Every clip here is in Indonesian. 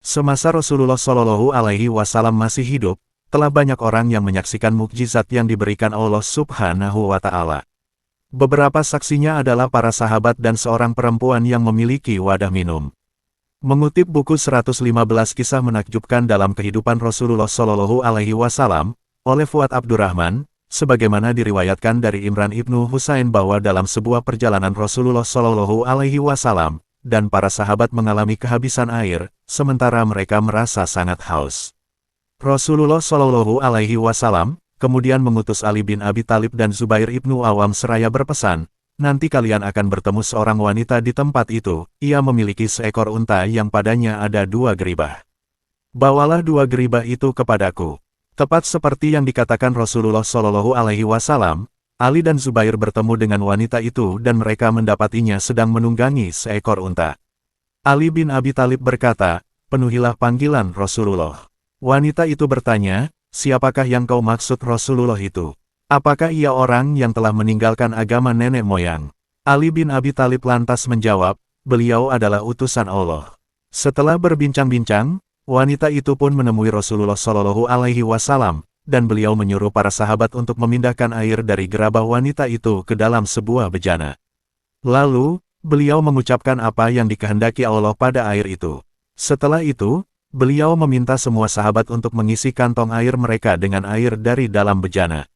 Semasa Rasulullah Shallallahu Alaihi Wasallam masih hidup, telah banyak orang yang menyaksikan mukjizat yang diberikan Allah Subhanahu wa Ta'ala. Beberapa saksinya adalah para sahabat dan seorang perempuan yang memiliki wadah minum. Mengutip buku 115 kisah menakjubkan dalam kehidupan Rasulullah Shallallahu Alaihi Wasallam oleh Fuad Abdurrahman, sebagaimana diriwayatkan dari Imran ibnu Husain bahwa dalam sebuah perjalanan Rasulullah Shallallahu Alaihi Wasallam dan para sahabat mengalami kehabisan air, sementara mereka merasa sangat haus. Rasulullah Shallallahu Alaihi Wasallam kemudian mengutus Ali bin Abi Thalib dan Zubair ibnu Awam seraya berpesan, nanti kalian akan bertemu seorang wanita di tempat itu, ia memiliki seekor unta yang padanya ada 2 geribah. Bawalah 2 geribah itu kepadaku. Tepat seperti yang dikatakan Rasulullah Shallallahu Alaihi Wasallam, Ali dan Zubair bertemu dengan wanita itu dan mereka mendapatinya sedang menunggangi seekor unta. Ali bin Abi Thalib berkata, penuhilah panggilan Rasulullah. Wanita itu bertanya, siapakah yang kau maksud Rasulullah itu? Apakah ia orang yang telah meninggalkan agama nenek moyang? Ali bin Abi Thalib lantas menjawab, beliau adalah utusan Allah. Setelah berbincang-bincang, wanita itu pun menemui Rasulullah Shallallahu Alaihi Wasallam, dan beliau menyuruh para sahabat untuk memindahkan air dari gerabah wanita itu ke dalam sebuah bejana. Lalu, beliau mengucapkan apa yang dikehendaki Allah pada air itu. Setelah itu, beliau meminta semua sahabat untuk mengisi kantong air mereka dengan air dari dalam bejana.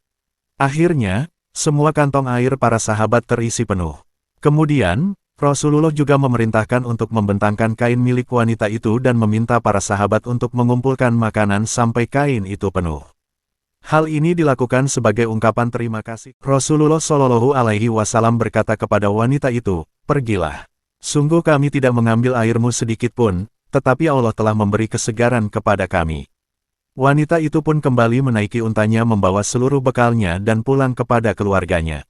Akhirnya, semua kantong air para sahabat terisi penuh. Kemudian, Rasulullah juga memerintahkan untuk membentangkan kain milik wanita itu dan meminta para sahabat untuk mengumpulkan makanan sampai kain itu penuh. Hal ini dilakukan sebagai ungkapan terima kasih. Rasulullah Shallallahu Alaihi Wasallam berkata kepada wanita itu, pergilah. Sungguh kami tidak mengambil airmu sedikit pun, tetapi Allah telah memberi kesegaran kepada kami. Wanita itu pun kembali menaiki untanya membawa seluruh bekalnya dan pulang kepada keluarganya.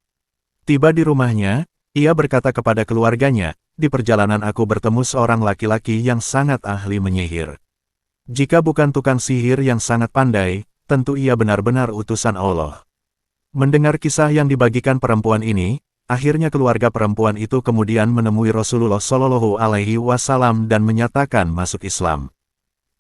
Tiba di rumahnya, ia berkata kepada keluarganya, di perjalanan aku bertemu seorang laki-laki yang sangat ahli menyihir. Jika bukan tukang sihir yang sangat pandai, tentu ia benar-benar utusan Allah. Mendengar kisah yang dibagikan perempuan ini, akhirnya keluarga perempuan itu kemudian menemui Rasulullah Shallallahu Alaihi Wasallam dan menyatakan masuk Islam.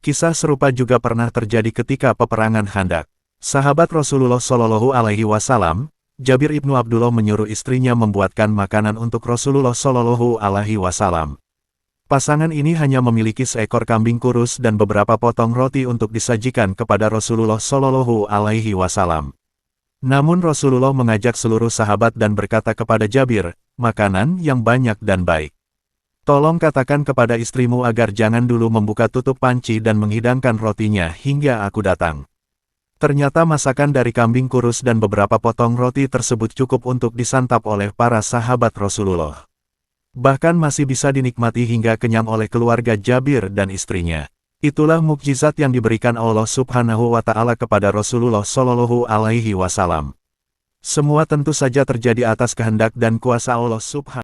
Kisah serupa juga pernah terjadi ketika peperangan Khandaq. Sahabat Rasulullah Shallallahu Alaihi Wasallam, Jabir ibnu Abdullah menyuruh istrinya membuatkan makanan untuk Rasulullah Shallallahu Alaihi Wasallam. Pasangan ini hanya memiliki seekor kambing kurus dan beberapa potong roti untuk disajikan kepada Rasulullah Shallallahu Alaihi Wasallam. Namun Rasulullah mengajak seluruh sahabat dan berkata kepada Jabir, makanan yang banyak dan baik. Tolong katakan kepada istrimu agar jangan dulu membuka tutup panci dan menghidangkan rotinya hingga aku datang. Ternyata masakan dari kambing kurus dan beberapa potong roti tersebut cukup untuk disantap oleh para sahabat Rasulullah. Bahkan masih bisa dinikmati hingga kenyang oleh keluarga Jabir dan istrinya. Itulah mukjizat yang diberikan Allah Subhanahu wa Ta'ala kepada Rasulullah Shallallahu Alaihi Wasallam. Semua tentu saja terjadi atas kehendak dan kuasa Allah Subhanahu